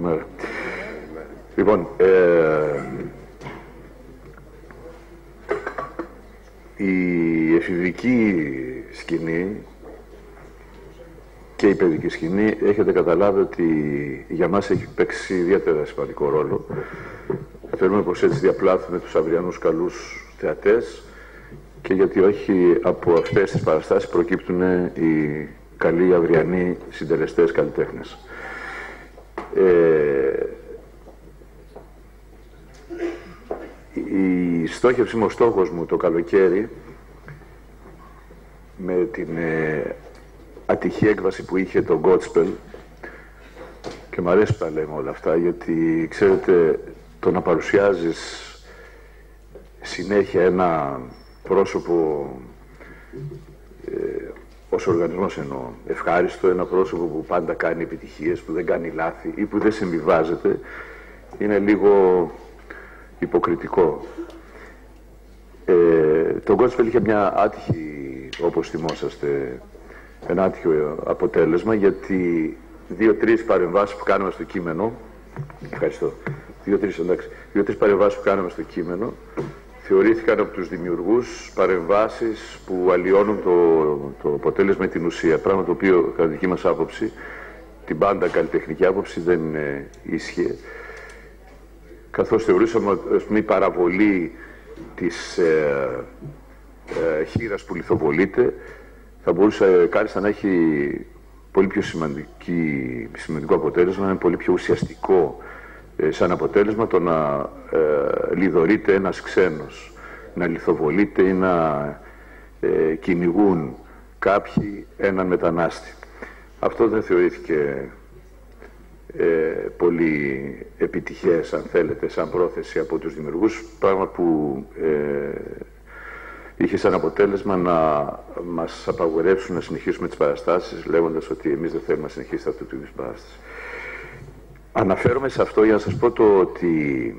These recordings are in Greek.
Καλημέρα. Λοιπόν, η εφηβική σκηνή και η παιδική σκηνή, έχετε καταλάβει ότι για μας έχει παίξει ιδιαίτερα σημαντικό ρόλο. Θέλουμε πως έτσι διαπλάθουμε τους αυριανούς καλούς θεατές και γιατί όχι από αυτές τις παραστάσεις προκύπτουν οι καλοί αυριανοί συντελεστές καλλιτέχνες. Η στόχευση μου, ο στόχος μου το καλοκαίρι με την ατυχή έκβαση που είχε το Godspell, και μου αρέσει που τα λέμε όλα αυτά, γιατί ξέρετε, το να παρουσιάζεις συνέχεια ένα πρόσωπο ως οργανισμός εννοώ, ευχάριστο, ένα πρόσωπο που πάντα κάνει επιτυχίες, που δεν κάνει λάθη ή που δεν συμβιβάζεται, είναι λίγο υποκριτικό. Το Godspell είχε μια άτυχη, όπως θυμόσαστε, ένα άτυχο αποτέλεσμα, γιατί 2-3 παρεμβάσεις που κάναμε στο κείμενο, ευχαριστώ, 2-3 παρεμβάσεις που κάναμε στο κείμενο θεωρήθηκαν από τους δημιουργούς παρεμβάσεις που αλλοιώνουν το αποτέλεσμα ή την ουσία, πράγμα το οποίο κατά δική μας άποψη, την πάντα καλλιτεχνική άποψη, δεν ίσχυε, καθώς θεωρούσαμε ότι η παραβολή της χήρας που λιθοβολείται θα μπορούσε κάλλιστα να έχει πολύ πιο σημαντικό αποτέλεσμα, είναι πολύ πιο ουσιαστικό σαν αποτέλεσμα το να λιδωρείται ένας ξένος, να λιθοβολείται ή να κυνηγούν κάποιοι έναν μετανάστη. Αυτό δεν θεωρήθηκε πολύ επιτυχές, αν θέλετε, σαν πρόθεση από τους δημιουργούς, πράγμα που είχε σαν αποτέλεσμα να μας απαγορεύσουν να συνεχίσουμε τις παραστάσεις, λέγοντας ότι εμείς δεν θέλουμε να συνεχίσετε αυτού του είδους παράσταση. Αναφέρομαι σε αυτό για να σας πω ότι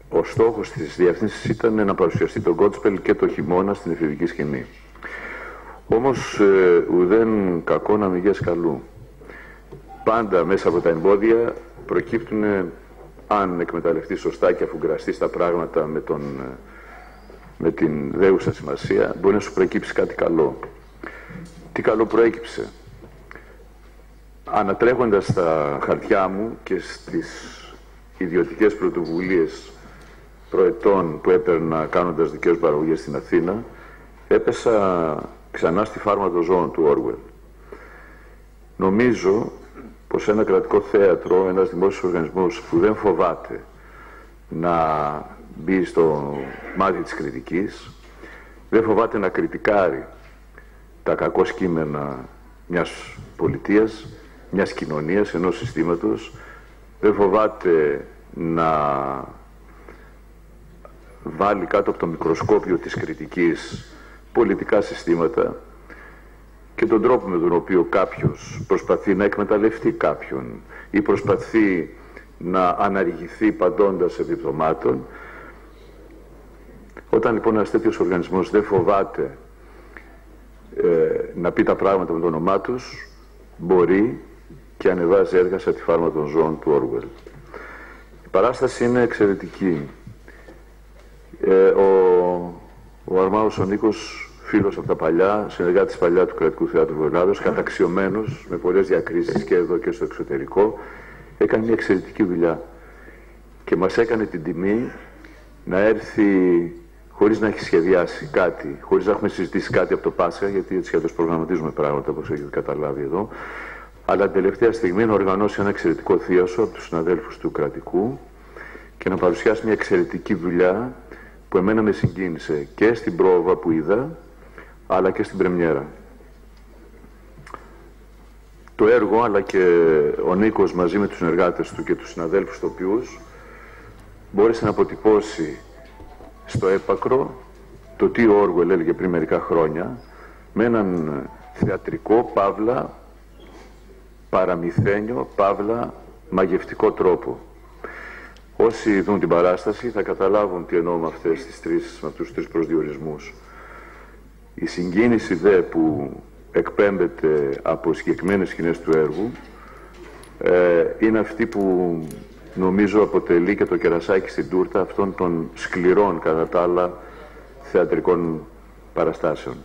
ο στόχος της διεύθυνσης ήταν να παρουσιαστεί το Godspell και το χειμώνα στην εφηβική σκηνή. Όμως ουδέν κακό να μηγές καλού. Πάντα μέσα από τα εμπόδια προκύπτουν, αν εκμεταλλευτεί σωστά και αφουγκραστεί τα πράγματα με την δέουσα σημασία, μπορεί να σου προκύψει κάτι καλό. Τι καλό προέκυψε? Ανατρέχοντας τα χαρτιά μου και στις ιδιωτικές πρωτοβουλίες προετών που έπαιρνα κάνοντας δικαίως παραγωγές στην Αθήνα, έπεσα ξανά στη φάρμα των ζώων του Orwell. Νομίζω πως ένα κρατικό θέατρο, ένας δημόσιος οργανισμός που δεν φοβάται να μπει στο μάτι της κριτικής, δεν φοβάται να κριτικάρει τα κακό κείμενα μιας πολιτείας, μιας κοινωνίας, ενός συστήματος, δεν φοβάται να βάλει κάτω από το μικροσκόπιο της κριτικής πολιτικά συστήματα και τον τρόπο με τον οποίο κάποιος προσπαθεί να εκμεταλλευτεί κάποιον ή προσπαθεί να αναργηθεί παντώντας επιπτωμάτων. Όταν λοιπόν ένας τέτοιος οργανισμός δεν φοβάται να πει τα πράγματα με το όνομά τους, μπορεί και ανεβάζει έργα σαν τη φάρμα των ζώων του Orwell. Η παράσταση είναι εξαιρετική. Ο Αρμάος ο Νίκος, φίλος από τα παλιά, συνεργάτης παλιά του Κρατικού Θεάτρου Βορειοελλάδος, καταξιωμένος με πολλές διακρίσεις και εδώ και στο εξωτερικό, έκανε μια εξαιρετική δουλειά και μας έκανε την τιμή να έρθει χωρίς να έχει σχεδιάσει κάτι, χωρίς να έχουμε συζητήσει κάτι από το Πάσχα, γιατί έτσι και προγραμματίζουμε πράγματα, όπως έχετε καταλάβει εδώ, αλλά την τελευταία στιγμή να οργανώσει ένα εξαιρετικό θείασο από τους συναδέλφους του Κρατικού και να παρουσιάσει μια εξαιρετική δουλειά που εμένα με συγκίνησε και στην πρόβα που είδα, αλλά και στην πρεμιέρα. Το έργο, αλλά και ο Νίκος μαζί με τους συνεργάτες του και τους συναδέλφους τοπιούς, μπόρεσε να αποτυπώσει στο έπακρο το τι ο Orwell έλεγε πριν μερικά χρόνια, με έναν θεατρικό, παύλα, παραμυθένιο, παύλα, μαγευτικό τρόπο. Όσοι δουν την παράσταση θα καταλάβουν τι εννοώ με αυτούς τους τρεις προσδιορισμούς. Η συγκίνηση δε που εκπέμπεται από συγκεκριμένες σκηνές του έργου είναι αυτή που νομίζω αποτελεί και το κερασάκι στην τούρτα αυτών των σκληρών κατά τα άλλα θεατρικών παραστάσεων.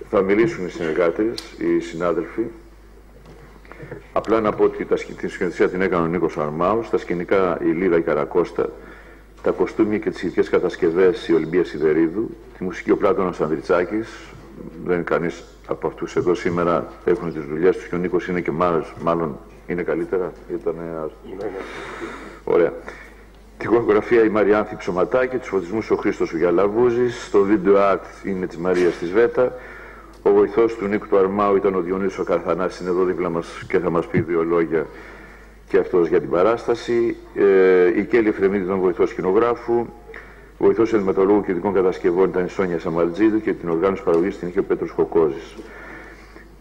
Θα μιλήσουν οι συνεργάτες, οι συνάδελφοι. Απλά να πω ότι τη σκηνοθεσία την έκανε ο Νίκος Αρμάους, τα σκηνικά η Λίδα Καρακώστα, τα κοστούμια και τις ειδικές κατασκευές η Ολυμπία Σιδερίδου, τη μουσική ο Πλάτωνας Ανδριτσάκης, δεν είναι κανείς από αυτούς εδώ σήμερα, έχουν τις δουλειές τους και ο Νίκος είναι και μάλλον είναι καλύτερα. Ωραία. Τη χορογραφία η Μαριάνθη Ψωματάκη, τους φωτισμούς ο Χρήστος Ουγιαλαβούζης, στο video art είναι της Μαρίας της Βέτα. Ο βοηθός του Νίκου του Αρμάου ήταν ο Διονύσης ο Καρθανάς, είναι εδώ δίπλα μας και θα μας πει 2 λόγια και αυτός για την παράσταση. Η Κέλλη Εφρεμίδη ήταν βοηθός σκηνογράφου. Βοηθός ενδυματολόγου και ειδικών κατασκευών ήταν η Σόνια Σαμαρτζίδου και την οργάνωση παραγωγής την είχε ο Πέτρος Κοκόζης.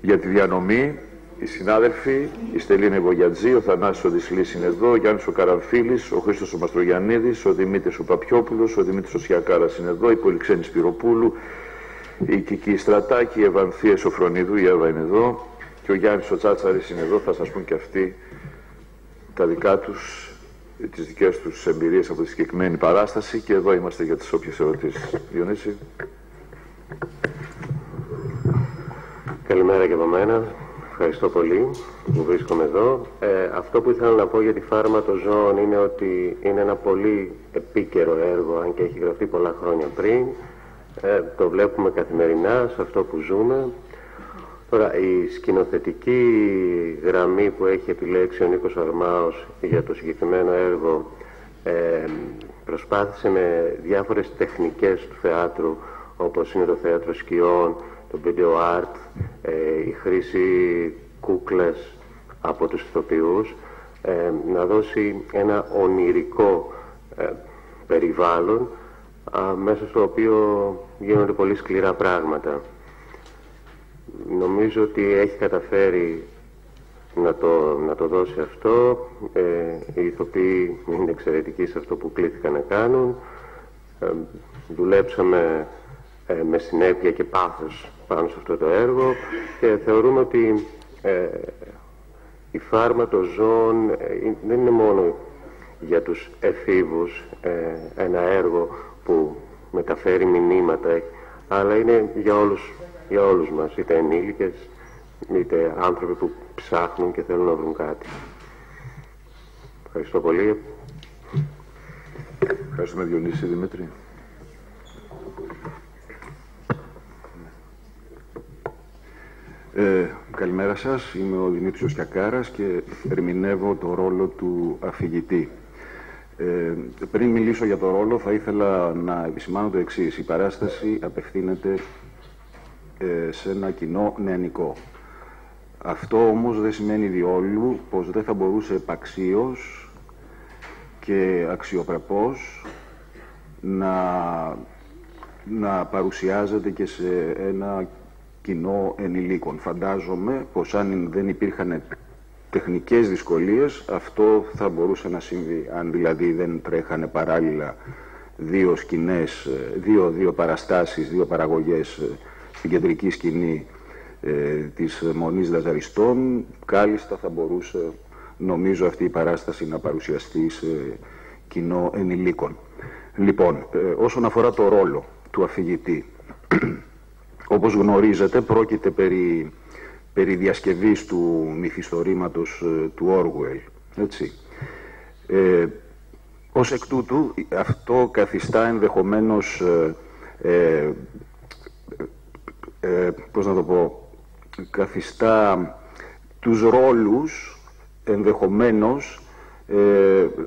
Για τη διανομή, οι συνάδελφοι, η Στελίνα Βογιατζή, ο Θανάσης ο Δυσλής είναι εδώ, ο Γιάννης ο Καραμφίλης, ο Χρήστος ο Μαστρογιαννίδης, ο Δημήτρης ο Παπιόπουλος, ο Δημήτρης ο Σιακάρας είναι εδώ, η Πολυξένη Σπυροπούλου, η Κική Στρατάκη, η Ευανθία Σοφρονίδου, η Εύα είναι εδώ και ο Γιάννης ο Τσάτσαρης είναι εδώ. Θα σας πούν και αυτοί τα δικά τους, τις δικές τους εμπειρίες από τη συγκεκριμένη παράσταση και εδώ είμαστε για τις όποιες ερωτήσεις. Διονύση. Καλημέρα και από μένα. Ευχαριστώ πολύ που βρίσκομαι εδώ. Αυτό που ήθελα να πω για τη Φάρμα των Ζώων είναι ότι είναι ένα πολύ επίκαιρο έργο, αν και έχει γραφτεί πολλά χρόνια πριν. Το βλέπουμε καθημερινά σε αυτό που ζούμε. Τώρα, η σκηνοθετική γραμμή που έχει επιλέξει ο Νίκος Αρμάος για το συγκεκριμένο έργο προσπάθησε με διάφορες τεχνικές του θεάτρου, όπως είναι το θέατρο σκιών, το video art, η χρήση κούκλες από τους ηθοποιούς, να δώσει ένα ονειρικό περιβάλλον μέσα στο οποίο γίνονται πολύ σκληρά πράγματα. Νομίζω ότι έχει καταφέρει να το δώσει αυτό. Οι ηθοποιοί είναι εξαιρετικοί σε αυτό που κλήθηκαν να κάνουν. Δουλέψαμε με συνέπεια και πάθος πάνω σε αυτό το έργο και θεωρούμε ότι η Φάρμα των Ζώων δεν είναι μόνο για τους εφήβους ένα έργο που μεταφέρει μηνύματα, αλλά είναι για όλους μας, είτε ενήλικες είτε άνθρωποι που ψάχνουν και θέλουν να βρουν κάτι. Ευχαριστώ πολύ. Ευχαριστούμε Διονύση. Δημήτρη. Καλημέρα σας. Είμαι ο Δημήτρης ο Σιακάρας και ερμηνεύω το ρόλο του αφηγητή. Πριν μιλήσω για το ρόλο θα ήθελα να επισημάνω το εξής. Η παράσταση απευθύνεται σε ένα κοινό νεανικό. Αυτό όμως δεν σημαίνει διόλου πως δεν θα μπορούσε επαξίως και αξιοπρεπώς να παρουσιάζεται και σε ένα κοινό ενηλίκων. Φαντάζομαι πως αν δεν υπήρχαν τεχνικές δυσκολίες αυτό θα μπορούσε να συμβεί. Αν δηλαδή δεν τρέχανε παράλληλα δύο σκηνές, δύο παραστάσεις, δύο παραγωγές στην κεντρική σκηνή της Μονής Λαζαριστών, κάλλιστα θα μπορούσε, νομίζω, αυτή η παράσταση να παρουσιαστεί σε κοινό ενηλίκων. Λοιπόν, όσον αφορά το ρόλο του αφηγητή, όπως γνωρίζετε πρόκειται περί διασκευής του μυθιστορήματος του Όργουελ, έτσι. Ως εκ τούτου αυτό καθιστά ενδεχομένως πώς να το πω, καθιστά τους ρόλους ενδεχομένως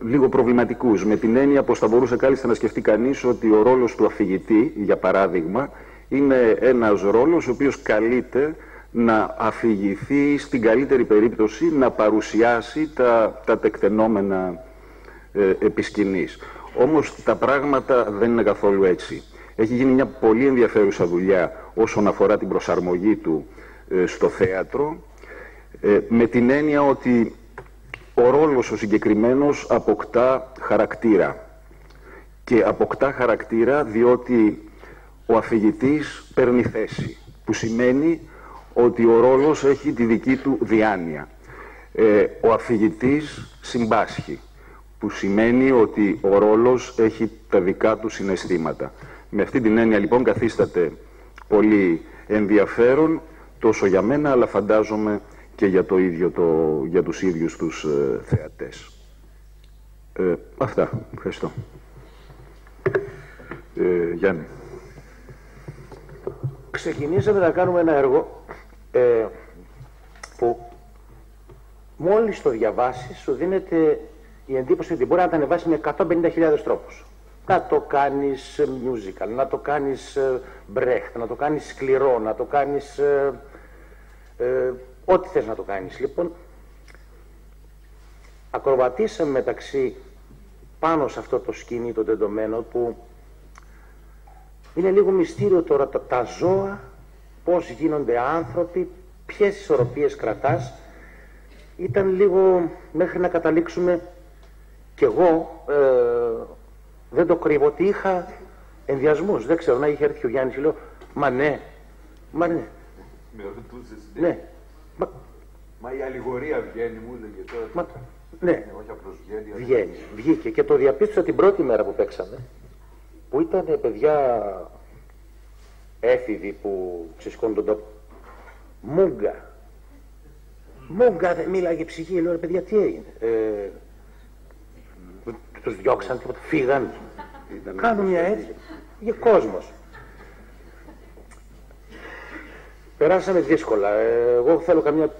λίγο προβληματικούς, με την έννοια πως θα μπορούσε κάλλιστα να σκεφτεί κανείς ότι ο ρόλος του αφηγητή, για παράδειγμα, είναι ένας ρόλος ο οποίος καλείται να αφηγηθεί, στην καλύτερη περίπτωση να παρουσιάσει τα τεκτενόμενα επί σκηνής. Όμως τα πράγματα δεν είναι καθόλου έτσι. Έχει γίνει μια πολύ ενδιαφέρουσα δουλειά όσον αφορά την προσαρμογή του στο θέατρο, με την έννοια ότι ο ρόλος ο συγκεκριμένος αποκτά χαρακτήρα. Και αποκτά χαρακτήρα διότι ο αφηγητής παίρνει θέση, που σημαίνει ότι ο ρόλος έχει τη δική του διάνοια. Ο αφηγητής συμπάσχει, που σημαίνει ότι ο ρόλος έχει τα δικά του συναισθήματα. Με αυτή την έννοια λοιπόν καθίσταται πολύ ενδιαφέρον τόσο για μένα, αλλά φαντάζομαι και για για τους ίδιους τους θεατές. Αυτά. Ευχαριστώ. Γιάννη. Ξεκινήσαμε να κάνουμε ένα έργο που μόλις το διαβάσεις σου δίνεται η εντύπωση ότι μπορεί να τα ανεβάσει με 150.000 τρόπους. Να το κάνεις musical, να το κάνεις Brecht, να το κάνεις σκληρό, να το κάνεις ό,τι θες να το κάνεις. Λοιπόν, ακροβατήσαμε μεταξύ πάνω σε αυτό το σκηνή το τεντωμένο που είναι λίγο μυστήριο τώρα τα ζώα, πώς γίνονται άνθρωποι, ποιες ισορροπίες κρατάς. Ήταν λίγο μέχρι να καταλήξουμε κι εγώ, δεν το κρύβω, ότι είχα ενδιασμούς. Δεν ξέρω, να είχε έρθει ο Γιάννης και λέω, μα ναι. Με ρωτούσες, ναι. Μα η αλληγορία βγαίνει, μου έλεγε τώρα. Ναι, όχι απλώς βγαίνει. Βγήκε και το διαπίστωσα την πρώτη μέρα που παίξαμε, που ήταν παιδιά έφηβοι που ξεσκόντονταν. Μούγκα δεν μίλαγε ψυχή, λέω ρε παιδιά τι έγινε. Τους διώξαν τίποτα, φύγαν. Κάνουν μια έτσι, για κόσμος. Περάσαμε δύσκολα. Εγώ θέλω καμιά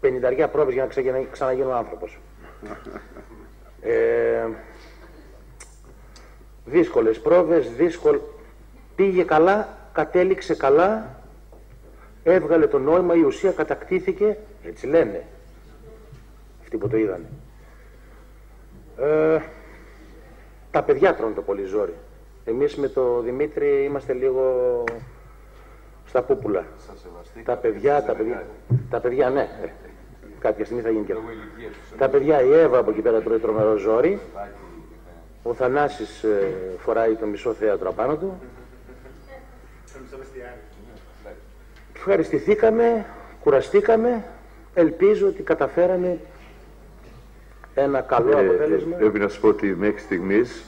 50 πρόβες για να ξαναγίνω άνθρωπος. Δύσκολες πρόβες, πήγε καλά, κατέληξε καλά, έβγαλε το νόημα, η ουσία κατακτήθηκε, έτσι λένε αυτοί που το είδανε. Τα παιδιά τρώνε το πολύ ζόρι. Εμείς με το Δημήτρη είμαστε λίγο στα πούπουλα. Τα παιδιά, ναι. Κάποια στιγμή θα γίνει και αυτό. Τα παιδιά, η Εύα από εκεί πέρα τρώει τρομερό ζόρι. Ο Θανάσης φοράει το μισό θέατρο απάνω του. Ευχαριστηθήκαμε, κουραστήκαμε. Ελπίζω ότι καταφέραμε ένα καλό αποτέλεσμα. Πρέπει να σας πω ότι μέχρι στιγμής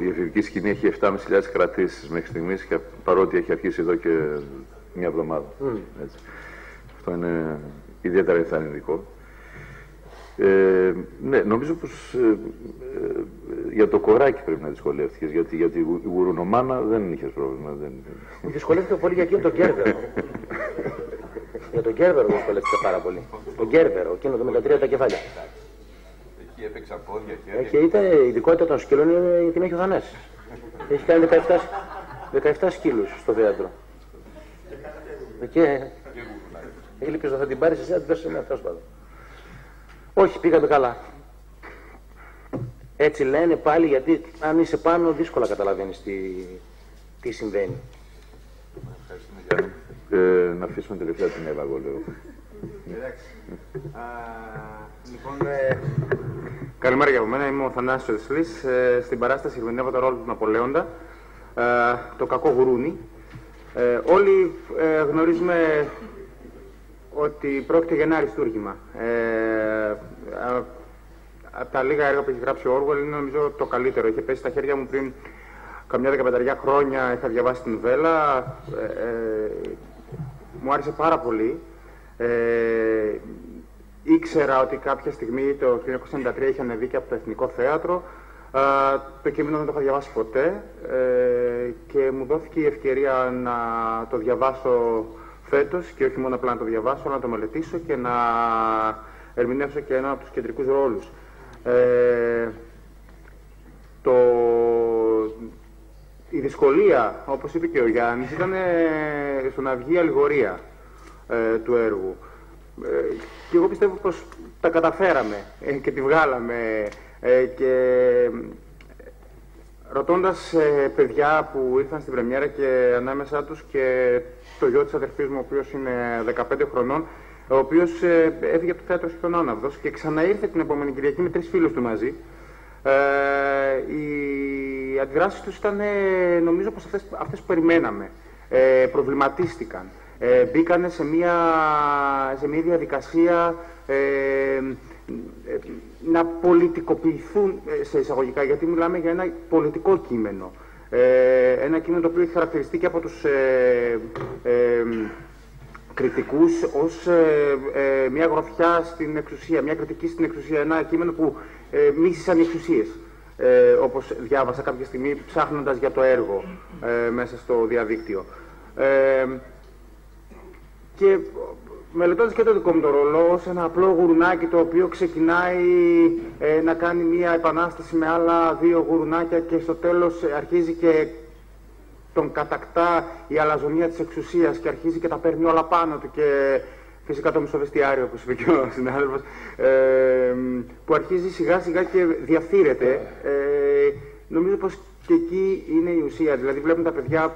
η εφηβική σκηνή έχει 7.500 κρατήσεις μέχρι στιγμής, και παρότι έχει αρχίσει εδώ και μια εβδομάδα. Έτσι. Αυτό είναι ιδιαίτερα ενθαρρυντικό. Ναι, νομίζω πως για το κοράκι πρέπει να δυσκολεύτηκες, γιατί για τη γουρουνομάνα δεν είχες πρόβλημα. Δυσκολεύτηκα πολύ για εκείνο τον Γκέρβερο. Για τον Γκέρβερο δυσκολεύτηκα πάρα πολύ. Τον Γκέρβερο, εκείνο το με τα 3 τα κεφάλια. Εκεί έπαιξα πόδια, χέρια. Και ήταν η ειδικότητα των σκύλων, την έχει ο Θανάσης. Έχει κάνει 17 σκύλους στο θέατρο. Και έλειπες να θα την πάρεις εσύ, να την δώσεις εμένα, τέλος πάντων. Όχι, πήγαμε καλά. Έτσι λένε πάλι, γιατί αν είσαι πάνω δύσκολα καταλαβαίνεις τι συμβαίνει. Ευχαριστούμε, Γιάννη. Να αφήσουμε τελευταία την Εύα, εγώ λέω. Εντάξει. Λοιπόν, καλημέρα για από μένα. Είμαι ο Θανάσης Οδυσσλής. Στην παράσταση ερμηνεύω το ρόλο του Ναπολέοντα, το κακό γουρούνι. Όλοι γνωρίζουμε ότι πρόκειται για ένα αριστούργημα. Από τα λίγα έργα που έχει γράψει ο Όργουελ είναι νομίζω το καλύτερο. Είχε πέσει στα χέρια μου πριν καμιά 15 χρόνια, είχα διαβάσει την νουβέλα. Μου άρεσε πάρα πολύ. Ήξερα ότι κάποια στιγμή το 1993 είχε ανεβεί και από το Εθνικό Θέατρο. Το κείμενο δεν το είχα διαβάσει ποτέ και μου δόθηκε η ευκαιρία να το διαβάσω φέτος, και όχι μόνο απλά να το διαβάσω, αλλά να το μελετήσω και να ερμηνεύσω και ένα από τους κεντρικούς ρόλους. Η δυσκολία, όπως είπε και ο Γιάννης, ήταν στο να βγει η αλληγορία του έργου. Και εγώ πιστεύω πως τα καταφέραμε και τη βγάλαμε, και ρωτώντας παιδιά που ήρθαν στην πρεμιέρα και ανάμεσά τους και το γιο της αδερφής μου, ο οποίος είναι 15 χρονών, ο οποίος έφυγε από το θέατρο στον Άναυδος και ξαναήρθε την επόμενη Κυριακή με 3 φίλους του μαζί. Οι αντιδράσεις τους ήταν, νομίζω πως αυτές που περιμέναμε. προβληματίστηκαν. Μπήκανε σε μια διαδικασία να πολιτικοποιηθούν σε εισαγωγικά, γιατί μιλάμε για ένα πολιτικό κείμενο. Ένα κείμενο το οποίο έχει χαρακτηριστεί και από τους κριτικούς ως μια γροθιά στην εξουσία, μια κριτική στην εξουσία, ένα κείμενο που μίσησαν οι εξουσίες. Όπως διάβασα κάποια στιγμή ψάχνοντας για το έργο μέσα στο διαδίκτυο. Και μελετώντας και το δικό μου το ρόλο ως ένα απλό γουρουνάκι το οποίο ξεκινάει να κάνει μια επανάσταση με άλλα δύο γουρουνάκια και στο τέλος αρχίζει και τον κατακτά η αλαζονία της εξουσίας και αρχίζει και τα παίρνει όλα πάνω του και φυσικά το μισοβεστιάριο, όπως είπε και ο συνάδελφος, που αρχίζει σιγά σιγά και διαφθείρεται. Νομίζω πως και εκεί είναι η ουσία, δηλαδή βλέπουν τα παιδιά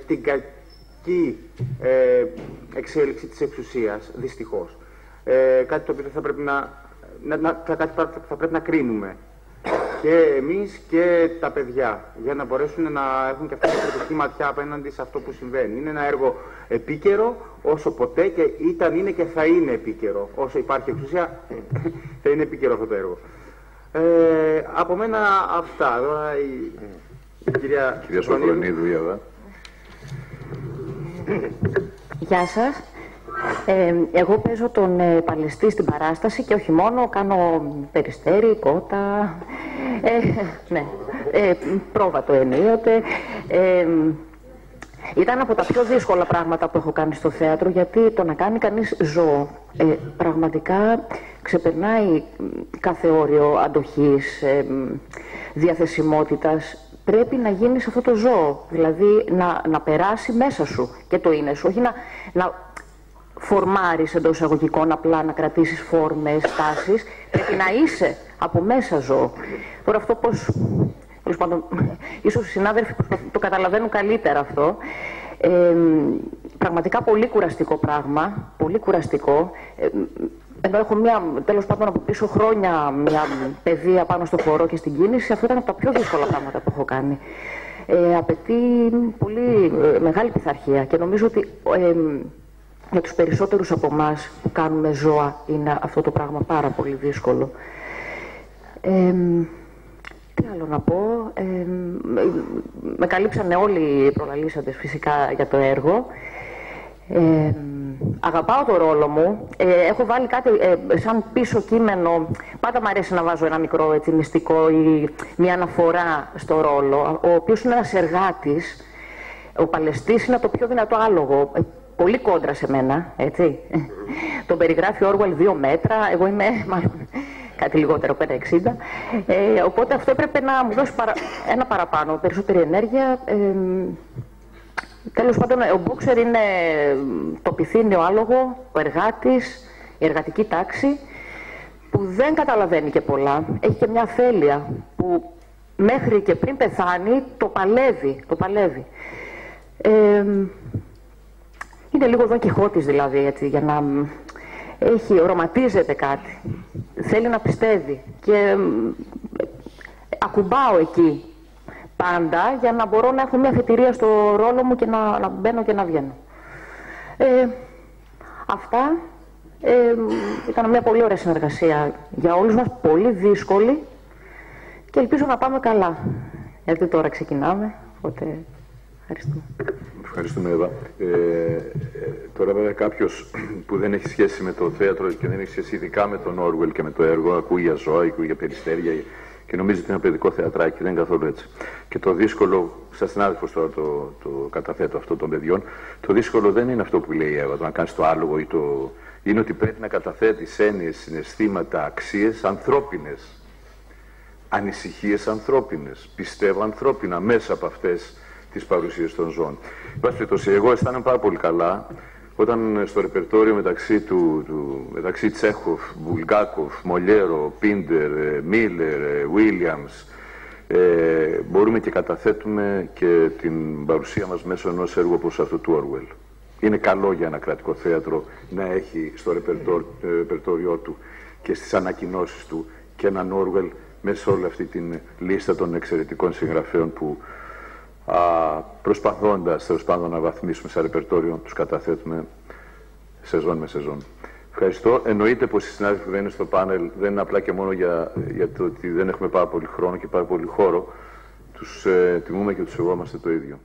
την κακή εξέλιξη της εξουσίας, δυστυχώς. Κάτι το οποίο θα πρέπει να κρίνουμε. Και εμείς και τα παιδιά, για να μπορέσουν να έχουν και αυτή την κριτική ματιά απέναντι σε αυτό που συμβαίνει. Είναι ένα έργο επίκαιρο όσο ποτέ και είναι και θα είναι επίκαιρο. Όσο υπάρχει εξουσία θα είναι επίκαιρο αυτό το έργο. Από μένα αυτά. Τώρα η κυρία Σοφρονίδου, Ιωδά. Γεια σας. Εγώ παίζω τον Παλαιστή στην παράσταση και όχι μόνο, κάνω Περιστέρι, Κότα, ναι, πρόβατο ενίοτε. Ήταν από τα πιο δύσκολα πράγματα που έχω κάνει στο θέατρο, γιατί το να κάνει κανείς ζώο πραγματικά ξεπερνάει κάθε όριο αντοχής, διαθεσιμότητας. Πρέπει να γίνεις αυτό το ζώο, δηλαδή να περάσει μέσα σου και το είναι σου, όχι να φορμάρεις εντός εισαγωγικών, απλά να κρατήσεις φόρμες, τάσεις. Πρέπει να είσαι από μέσα ζώο. Τώρα αυτό πώς, τέλος πάντων, ίσως οι συνάδελφοι το καταλαβαίνουν καλύτερα αυτό. Πραγματικά πολύ κουραστικό πράγμα, πολύ κουραστικό. Ενώ έχω τέλος πάντων από πίσω χρόνια μια παιδεία πάνω στο χώρο και στην κίνηση, αυτό ήταν από τα πιο δύσκολα πράγματα που έχω κάνει. Απαιτεί πολύ μεγάλη πειθαρχία και νομίζω ότι για τους περισσότερους από εμάς που κάνουμε ζώα είναι αυτό το πράγμα πάρα πολύ δύσκολο. Τι άλλο να πω, με καλύψανε όλοι οι προλαλήσαντες φυσικά για το έργο. Αγαπάω το ρόλο μου, έχω βάλει κάτι σαν πίσω κείμενο, πάντα μου αρέσει να βάζω ένα μικρό έτσι, μυστικό ή μια αναφορά στο ρόλο, ο οποίος είναι ένας εργάτης, ο Παλαιστής είναι το πιο δυνατό άλογο, πολύ κόντρα σε μένα, έτσι. Τον περιγράφει ο Όργουελ 2 μέτρα, εγώ είμαι μάλλον κάτι λιγότερο, 5,60. Οπότε αυτό έπρεπε να μου δώσει ένα παραπάνω, περισσότερη ενέργεια. Τέλος πάντων, ο Μπόξερ είναι το πυθύνιο άλογο, ο εργάτης, η εργατική τάξη, που δεν καταλαβαίνει και πολλά. Έχει και μια αφέλεια που μέχρι και πριν πεθάνει το παλεύει. Είναι λίγο Δον Κιχώτης δηλαδή, έτσι, για να οραματίζεται κάτι. Θέλει να πιστεύει και ακουμπάω εκεί πάντα για να μπορώ να έχω μια αφετηρία στο ρόλο μου και να μπαίνω και να βγαίνω. Αυτά. Ήταν μια πολύ ωραία συνεργασία για όλους μας, πολύ δύσκολη και ελπίζω να πάμε καλά. Γιατί τώρα ξεκινάμε, οπότε ευχαριστούμε. Ευχαριστούμε, Εύα. Τώρα βέβαια κάποιος που δεν έχει σχέση με το θέατρο και δεν έχει σχέση ειδικά με τον Όργουελ και με το έργο, ακούει για ζώα, ακούει για περιστέρια και νομίζει ότι είναι ένα παιδικό θεατράκι, δεν είναι καθόλου έτσι. Και το δύσκολο, σαν συνάδελφος τώρα το καταθέτω αυτό των παιδιών, το δύσκολο δεν είναι αυτό που λέει η Εύα, το να κάνεις το άλογο ή το... είναι ότι πρέπει να καταθέτεις έννοιες, συναισθήματα, αξίες ανθρώπινες, ανησυχίες ανθρώπινες, πιστεύω ανθρώπινα μέσα από αυτές τις παρουσίες των ζώων. Εγώ αισθάνομαι πάρα πολύ καλά όταν στο ρεπερτόριο μεταξύ Τσέχοφ, Βουλγκάκοφ, Μολιέρο, Πίντερ, Μίλερ, Βίλιαμς μπορούμε και καταθέτουμε και την παρουσία μας μέσω ενός έργου όπως αυτό του Όργουελ. Είναι καλό για ένα κρατικό θέατρο να έχει στο ρεπερτόριό του και στις ανακοινώσεις του και έναν Όργουελ μέσα σε όλη αυτή την λίστα των εξαιρετικών συγγραφέων που προσπαθώντας τέλος πάντων να βαθμίσουμε σε ρεπερτόριο, τους καταθέτουμε σεζόν με σεζόν. Ευχαριστώ. Εννοείται πως οι συνάδελφοι που δεν είναι στο πάνελ δεν είναι απλά και μόνο για το ότι δεν έχουμε πάρα πολύ χρόνο και πάρα πολύ χώρο. Τους τιμούμε και τους σεβόμαστε το ίδιο.